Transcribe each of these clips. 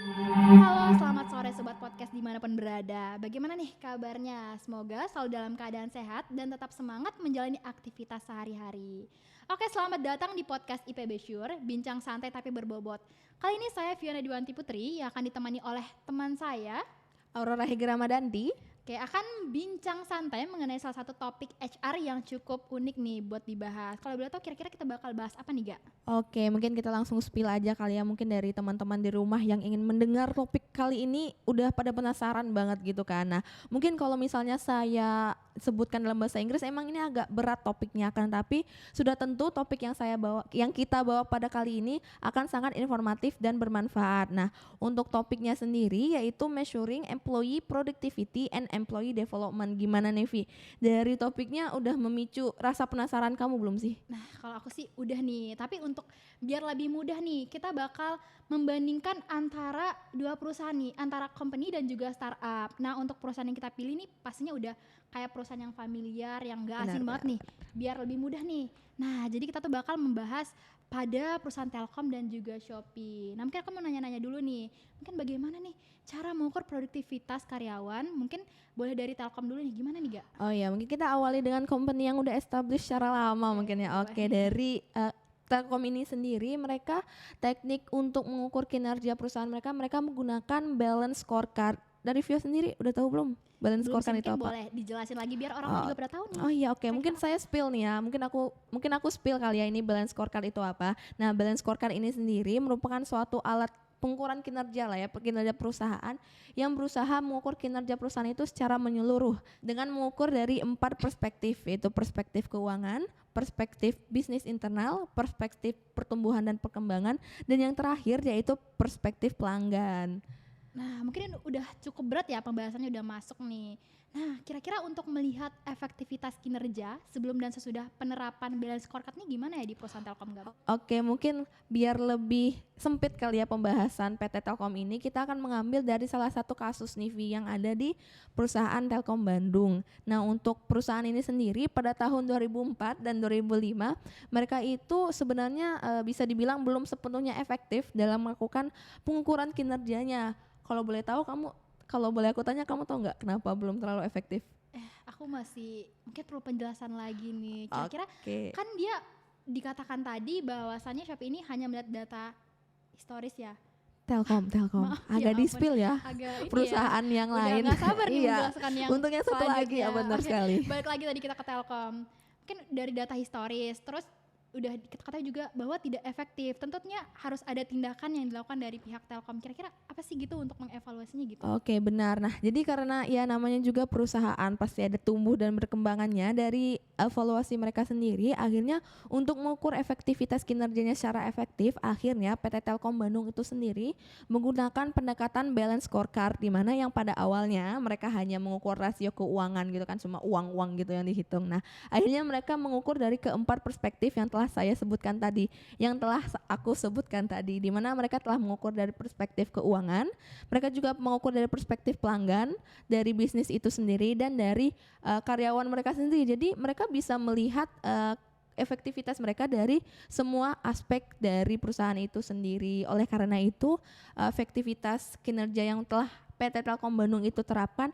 Halo, selamat sore Sobat Podcast dimanapun berada. Bagaimana nih kabarnya? Semoga selalu dalam keadaan sehat dan tetap semangat menjalani aktivitas sehari-hari. Oke, selamat datang di podcast IPB Sure, bincang santai tapi berbobot. Kali ini saya Fiona Diwanti Putri yang akan ditemani oleh teman saya. Aurora Hegi Ramadhanti. Oke, akan bincang santai mengenai salah satu topik HR yang cukup unik nih buat dibahas. Kalau boleh tahu kira-kira kita bakal bahas apa nih, Ga? Oke, mungkin kita langsung spill aja kali ya, mungkin dari teman-teman di rumah yang ingin mendengar topik kali ini udah pada penasaran banget gitu kan. Nah, mungkin kalau misalnya saya sebutkan dalam bahasa Inggris emang ini agak berat topiknya kan, tapi sudah tentu topik yang kita bawa pada kali ini akan sangat informatif dan bermanfaat. Nah, untuk topiknya sendiri yaitu measuring employee productivity and employee development. Gimana nih Vi? Dari topiknya udah memicu rasa penasaran kamu belum sih? Nah, kalau aku sih udah nih, tapi untuk biar lebih mudah nih, kita bakal membandingkan antara dua perusahaan nih, antara company dan juga startup. Nah, untuk perusahaan yang kita pilih nih pastinya udah kayak perusahaan yang familiar, yang gak Benar, asing banget benar. nih, biar lebih mudah nih. Nah, jadi kita tuh bakal membahas pada perusahaan Telkom dan juga Shopee. Nah, mungkin aku mau nanya-nanya dulu nih, mungkin bagaimana nih cara mengukur produktivitas karyawan? Mungkin boleh dari Telkom dulu nih, gimana nih, Gak? Oh iya, mungkin kita awali dengan company yang udah established secara lama mungkin ya. Boleh. Oke, dari Telkom ini sendiri mereka teknik untuk mengukur kinerja perusahaan mereka menggunakan balance scorecard. Dari Vio sendiri udah tahu belum balance Belum sih, scorecard itu mungkin apa? boleh dijelasin lagi biar orang Oh, juga pada tahu nih. oh iya, oke. Kira-kira Mungkin apa? saya spill nih ya. Mungkin aku spill kali ya ini balance scorecard itu apa. Nah, balance scorecard ini sendiri merupakan suatu alat pengukuran kinerja lah ya, kinerja perusahaan yang berusaha mengukur kinerja perusahaan itu secara menyeluruh dengan mengukur dari 4 perspektif, yaitu perspektif keuangan, perspektif bisnis internal, perspektif pertumbuhan dan perkembangan, dan yang terakhir yaitu perspektif pelanggan. Nah, mungkin udah cukup berat ya pembahasannya udah masuk nih. Nah, kira-kira untuk melihat efektivitas kinerja sebelum dan sesudah penerapan balance scorecard ini gimana ya di perusahaan Telkom, Gab? Oke, mungkin biar lebih sempit kali ya pembahasan PT Telkom ini, kita akan mengambil dari salah satu kasus nih Vi, yang ada di perusahaan Telkom Bandung. Nah, untuk perusahaan ini sendiri pada tahun 2004 dan 2005, mereka itu sebenarnya bisa dibilang belum sepenuhnya efektif dalam melakukan pengukuran kinerjanya. Kalau boleh aku tanya, kamu tahu nggak kenapa belum terlalu efektif? Aku masih mungkin perlu penjelasan lagi nih. Kira-kira Oke. kan dia dikatakan tadi bahwasannya Shopee ini hanya melihat data historis ya. Telkom, Maaf ya agak di ampun, spill ya agak ini ya. perusahaan yang Udah lain. nggak sabar nih Iya, menjelaskan yang untuk yang satu lagi ya, selanjutnya. benar Oke, sekali. balik lagi tadi kita ke Telkom. Mungkin dari data historis, terus udah katanya juga bahwa tidak efektif. Tentunya harus ada tindakan yang dilakukan dari pihak Telkom. Kira-kira apa sih gitu untuk mengevaluasinya gitu? Oke, benar. Nah, jadi karena ya namanya juga perusahaan pasti ada tumbuh dan berkembangannya, dari evaluasi mereka sendiri akhirnya untuk mengukur efektivitas kinerjanya secara efektif, akhirnya PT Telkom Bandung itu sendiri menggunakan pendekatan balance scorecard, di mana yang pada awalnya mereka hanya mengukur rasio keuangan gitu kan, cuma uang-uang gitu yang dihitung. Nah, akhirnya mereka mengukur dari keempat perspektif yang telah aku sebutkan tadi, di mana mereka telah mengukur dari perspektif keuangan, mereka juga mengukur dari perspektif pelanggan, dari bisnis itu sendiri, dan dari karyawan mereka sendiri. Jadi mereka bisa melihat efektivitas mereka dari semua aspek dari perusahaan itu sendiri. Oleh karena itu, efektivitas kinerja yang telah PT Telkom Bandung itu terapkan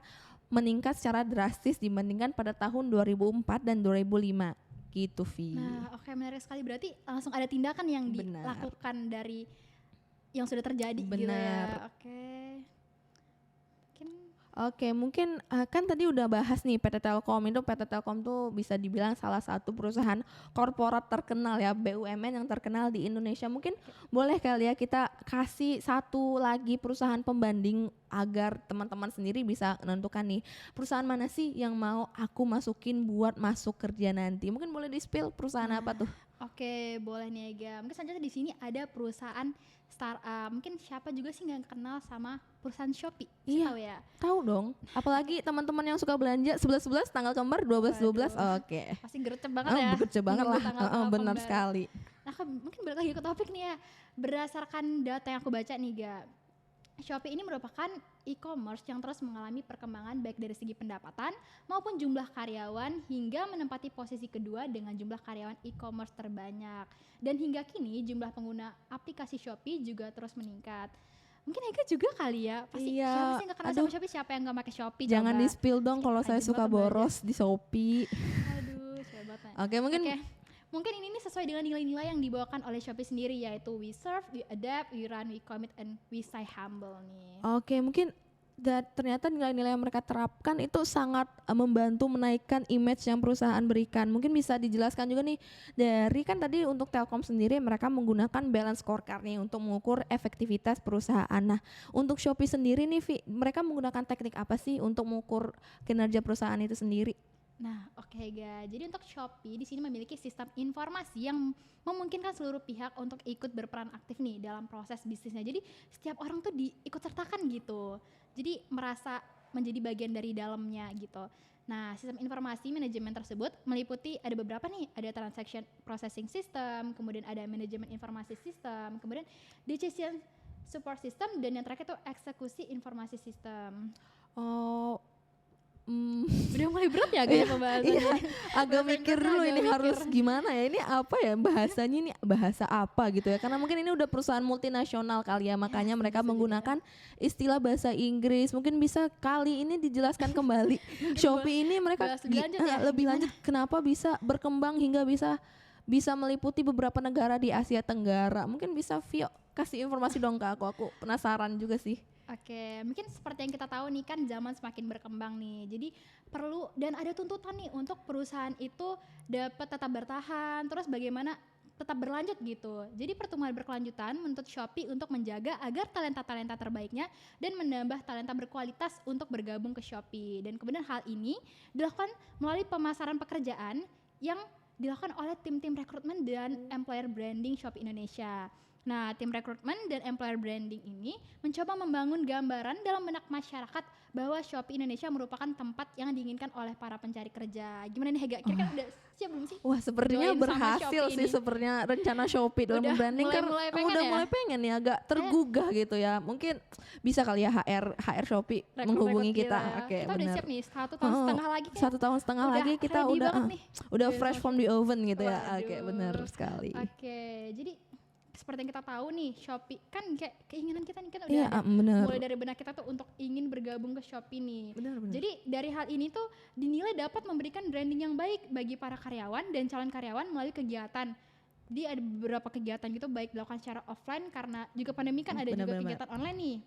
meningkat secara drastis dibandingkan pada tahun 2004 dan 2005 gitu Vi. Nah, oke, menarik sekali. Berarti langsung ada tindakan yang Benar. dilakukan dari yang sudah terjadi gitu Benar. ya. Oke. Mungkin Oke, mungkin kan tadi udah bahas nih PT Telkom. Itu PT Telkom tuh bisa dibilang salah satu perusahaan korporat terkenal ya, BUMN yang terkenal di Indonesia. Mungkin boleh kali ya kita kasih satu lagi perusahaan pembanding agar teman-teman sendiri bisa menentukan nih perusahaan mana sih yang mau aku masukin buat masuk kerja nanti. Mungkin boleh di-spill perusahaan apa tuh? oke, boleh nih Ega. Mungkin selanjutnya di sini ada perusahaan startup. Mungkin siapa juga sih nggak kenal sama perusahaan Shopee? Saya Iya, tahu ya. tahu dong. Apalagi teman-teman yang suka belanja 11-11 tanggal kembar 12-12. Waduh, Oke. pasti gercep banget ya. Bekerja banget Menunggu lah. tanggal-tanggal Benar kembar. sekali. Nah, mungkin balik lagi ke topik nih ya. Berdasarkan data yang aku baca nih, Ga, Shopee ini merupakan e-commerce yang terus mengalami perkembangan baik dari segi pendapatan maupun jumlah karyawan hingga menempati posisi kedua dengan jumlah karyawan e-commerce terbanyak. Dan hingga kini jumlah pengguna aplikasi Shopee juga terus meningkat. Mungkin Ega juga kali ya. Pasti Iya, siapa sih nggak kenal aduh, sama Shopee, siapa yang nggak pakai Shopee jangan coba. di-spill dong Kita kalau saya rajin suka banget belanja. boros di Shopee. Aduh, coba tanya. Oke, mungkin Oke. Mungkin ini nih sesuai dengan nilai-nilai yang dibawakan oleh Shopee sendiri, yaitu we serve, we adapt, we run, we commit, and we stay humble nih. oke, mungkin ternyata nilai-nilai yang mereka terapkan itu sangat membantu menaikkan image yang perusahaan berikan. Mungkin bisa dijelaskan juga nih dari kan tadi untuk Telkom sendiri mereka menggunakan balance scorecard nih untuk mengukur efektivitas perusahaan. Nah, untuk Shopee sendiri nih Vi, mereka menggunakan teknik apa sih untuk mengukur kinerja perusahaan itu sendiri? Nah, oke guys. Jadi untuk Shopee di sini memiliki sistem informasi yang memungkinkan seluruh pihak untuk ikut berperan aktif nih dalam proses bisnisnya. Jadi setiap orang tuh diikut sertakan gitu. Jadi merasa menjadi bagian dari dalamnya gitu. Nah, sistem informasi manajemen tersebut meliputi ada beberapa nih, ada transaction processing system, kemudian ada manajemen informasi system, kemudian decision support system, dan yang terakhir itu eksekusi informasi system. Oh, Udah mulai berat ya guys pembahasannya. iya, agak Bahasa mikir Inggrisnya dulu agak ini mikir. harus gimana ya, ini apa ya bahasanya, ini bahasa apa gitu ya, karena mungkin ini udah perusahaan multinasional kali ya, makanya mereka menggunakan istilah bahasa Inggris. Mungkin bisa kali ini dijelaskan kembali Shopee ini mereka Bahas lebih lanjut ya, lebih lanjut kenapa bisa berkembang hingga bisa meliputi beberapa negara di Asia Tenggara. Mungkin bisa Vio kasih informasi dong ke aku penasaran juga sih. Oke, mungkin seperti yang kita tahu nih kan zaman semakin berkembang nih. Jadi perlu dan ada tuntutan nih untuk perusahaan itu dapat tetap bertahan, terus bagaimana tetap berlanjut gitu. Jadi pertumbuhan berkelanjutan menuntut Shopee untuk menjaga agar talenta-talenta terbaiknya dan menambah talenta berkualitas untuk bergabung ke Shopee. Dan kemudian hal ini dilakukan melalui pemasaran pekerjaan yang dilakukan oleh tim-tim rekrutmen dan employer branding Shopee Indonesia. Nah, tim rekrutmen dan employer branding ini mencoba membangun gambaran dalam benak masyarakat bahwa Shopee Indonesia merupakan tempat yang diinginkan oleh para pencari kerja. Gimana nih Hega? Kira-kira udah siap belum sih? Wah, sepertinya Join sama berhasil Shopee sih ini. sepertinya rencana Shopee dalam Udah branding kan mulai pengen udah ya? mulai pengen ya, agak tergugah gitu ya. Mungkin bisa kali ya HR Shopee menghubungi kita. Oke, Kita udah benar. siap nih, 1 tahun setengah lagi kan? 1 tahun setengah lagi kita ready udah banget nih. udah Join fresh sama from the oven gitu ya. Waduh. Oke, benar sekali. Oke, jadi seperti yang kita tahu nih, Shopee kan kayak keinginan kita nih kan udah Iya, ada. benar. Mulai dari benak kita tuh untuk ingin bergabung ke Shopee nih. Benar. Jadi dari hal ini tuh dinilai dapat memberikan branding yang baik bagi para karyawan dan calon karyawan melalui kegiatan. Jadi ada beberapa kegiatan gitu baik dilakukan secara offline karena juga pandemi kan ada juga Benar-benar. kegiatan online nih.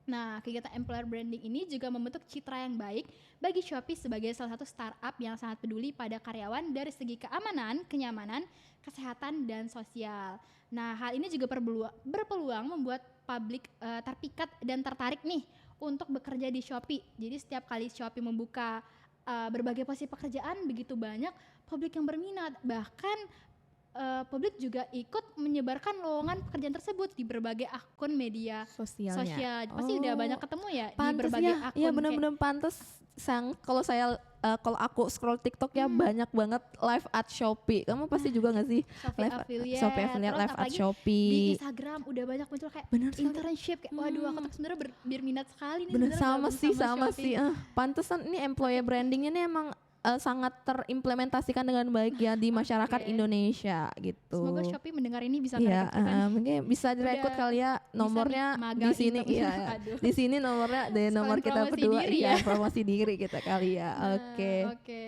Nah, kegiatan employer branding ini juga membentuk citra yang baik bagi Shopee sebagai salah satu startup yang sangat peduli pada karyawan dari segi keamanan, kenyamanan, kesehatan, dan sosial. Nah, hal ini juga berpeluang membuat publik terpikat dan tertarik nih untuk bekerja di Shopee. Jadi setiap kali Shopee membuka berbagai posisi pekerjaan, begitu banyak publik yang berminat. Bahkan publik juga ikut menyebarkan lowongan pekerjaan tersebut di berbagai akun media Sosialnya. sosial. Pasti udah banyak ketemu ya di Pantes berbagai ya, akun. iya kayak benar-benar pantes. Kalau saya kalau aku scroll TikTok ya banyak banget live at Shopee. Kamu pasti juga nggak sih? Shopee Live affiliate, Shopee affiliate terus live at apalagi Shopee. di Instagram udah banyak muncul kayak Bener sekali. internship kayak waduh aku tuh sebenarnya berminat sekali nih Bener sebenarnya sama gabung sih Shopee. Pantesan ini employer brandingnya ini emang sangat terimplementasikan dengan baik ya di masyarakat Oke. Indonesia gitu. Semoga Shopee mendengar ini bisa Iya, ngerekrut kan. mungkin bisa direkrut Udah kali ya nomornya nih di magang sini intern. iya. Aduh. Di sini nomornya dari nomor Sekalian kita promosi berdua diri iya ya. promosi diri kita kali ya. Nah, Oke. Oke.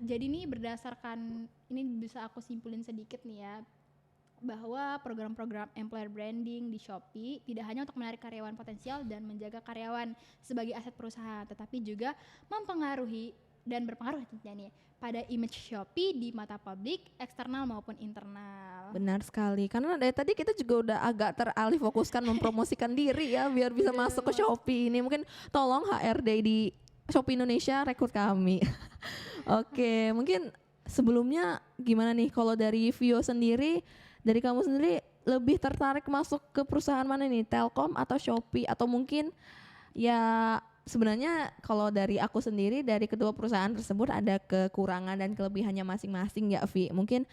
Jadi nih berdasarkan ini bisa aku simpulin sedikit nih ya bahwa program-program employer branding di Shopee tidak hanya untuk menarik karyawan potensial dan menjaga karyawan sebagai aset perusahaan, tetapi juga mempengaruhi dan berpengaruh tentunya nih pada image Shopee di mata publik, eksternal maupun internal. Benar sekali. Karena dari tadi kita juga udah agak teralih fokuskan mempromosikan diri ya biar bisa Udah masuk ke Shopee ini. Mungkin tolong HRD di Shopee Indonesia rekrut kami. Oke, mungkin sebelumnya gimana nih kalau dari Vio sendiri, dari kamu sendiri lebih tertarik masuk ke perusahaan mana nih? Telkom atau Shopee atau mungkin ya sebenarnya kalau dari aku sendiri dari kedua perusahaan tersebut ada kekurangan dan kelebihannya masing-masing ya Vi. Mungkin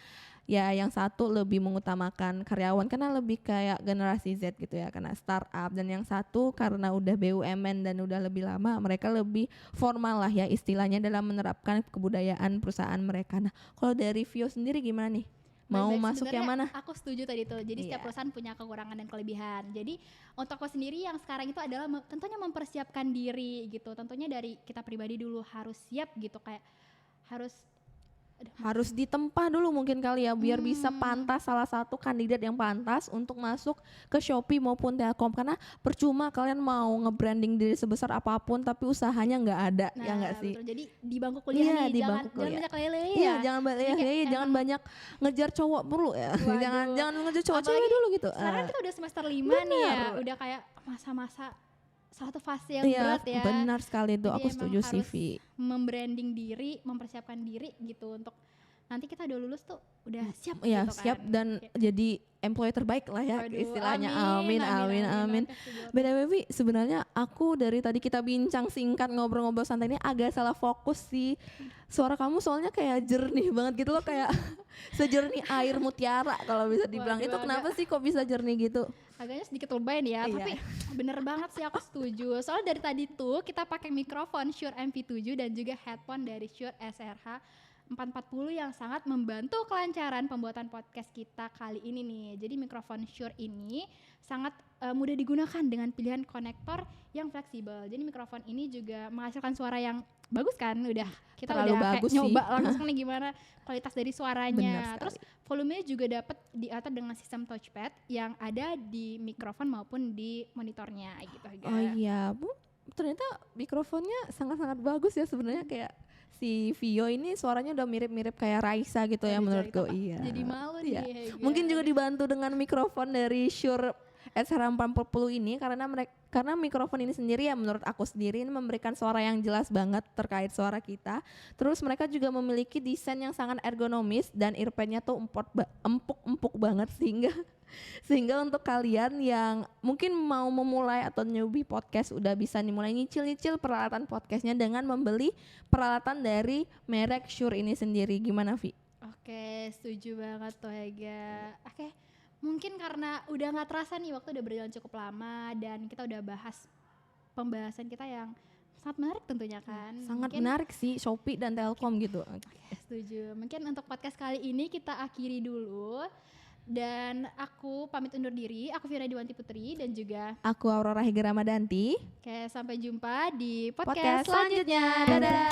ya yang satu lebih mengutamakan karyawan karena lebih kayak generasi Z gitu ya karena startup, dan yang satu karena udah BUMN dan udah lebih lama mereka lebih formal lah ya istilahnya dalam menerapkan kebudayaan perusahaan mereka. Nah kalau dari Vio sendiri gimana nih? Mau Baik-baik, masuk yang sebenarnya mana? aku setuju tadi tuh. Jadi setiap Iya. perusahaan punya kekurangan dan kelebihan. Jadi untuk aku sendiri yang sekarang itu adalah tentunya mempersiapkan diri gitu. Tentunya dari kita pribadi dulu harus siap gitu, kayak harus Harus ditempa dulu mungkin kali ya biar bisa Hmm. pantas, salah satu kandidat yang pantas untuk masuk ke Shopee maupun Telkom, karena percuma kalian mau nge-branding diri sebesar apapun tapi usahanya nggak ada, ya nggak sih? betul. Jadi di bangku kuliah Iya, nih di jangan bangku kuliah. banyak lele Iya, ya. jangan Jadi kayak jangan emang- banyak ngejar cowok perlu ya. Waduh. jangan ngejar cowok cewek Apalagi dulu gitu. Sekarang kita udah semester 5 nih ya, udah kayak masa-masa satu fase yang Iya, berat ya. benar sekali tuh. Jadi Aku emang setuju sih, harus Vi. membranding diri, mempersiapkan diri gitu untuk nanti kita udah lulus tuh udah siap Iya, gitu kan. siap dan jadi employee terbaik lah ya Waduh, istilahnya. Amin. Oke, setuju. BTW Vi, sebenarnya aku dari tadi kita bincang singkat ngobrol-ngobrol santai ini agak salah fokus sih. Suara kamu soalnya kayak jernih banget gitu loh, kayak sejernih air mutiara kalau bisa dibilang. Waduh, Itu kenapa agak- sih kok bisa jernih gitu? Agaknya sedikit lebay nih ya, Iya. tapi bener banget sih aku setuju. Soalnya dari tadi tuh kita pakai mikrofon Shure MP7 dan juga headphone dari Shure SRH 440 yang sangat membantu kelancaran pembuatan podcast kita kali ini nih. Jadi mikrofon Shure ini sangat mudah digunakan dengan pilihan konektor yang fleksibel. Jadi mikrofon ini juga menghasilkan suara yang bagus kan? Kita Terlalu udah kayak bagus sih. nyoba langsung nih gimana kualitas dari Benar suaranya. sekali. Terus volumenya juga dapat diatur dengan sistem touchpad yang ada di mikrofon maupun di monitornya gitu. Oh iya, Bu. Ternyata mikrofonnya sangat-sangat bagus ya sebenarnya, kayak si Vio ini suaranya udah mirip-mirip kayak Raisa gitu ya Aduh, menurutku. Jai, Iya. Jadi malu Iya. nih. Hega. Mungkin juga dibantu dengan mikrofon dari Shure SR440 ini karena mikrofon ini sendiri ya menurut aku sendiri ini memberikan suara yang jelas banget terkait suara kita. Terus mereka juga memiliki desain yang sangat ergonomis dan earpadnya tuh empuk-empuk banget sehingga untuk kalian yang mungkin mau memulai atau newbie podcast udah bisa nih mulai nyicil-nyicil peralatan podcastnya dengan membeli peralatan dari merek Shure ini sendiri. Gimana Vi? Oke, setuju banget tuh Hega. Oke, mungkin karena udah nggak terasa nih waktu udah berjalan cukup lama dan kita udah bahas pembahasan kita yang sangat menarik tentunya kan. Sangat Mungkin- menarik sih Shopee dan Telkom gitu. Setuju. Mungkin untuk podcast kali ini kita akhiri dulu. Dan aku pamit undur diri. Aku Vira Diwanti Putri dan juga Aku Aurora Hega Ramadanti. sampai jumpa di Podcast podcast selanjutnya. selanjutnya. Dadah.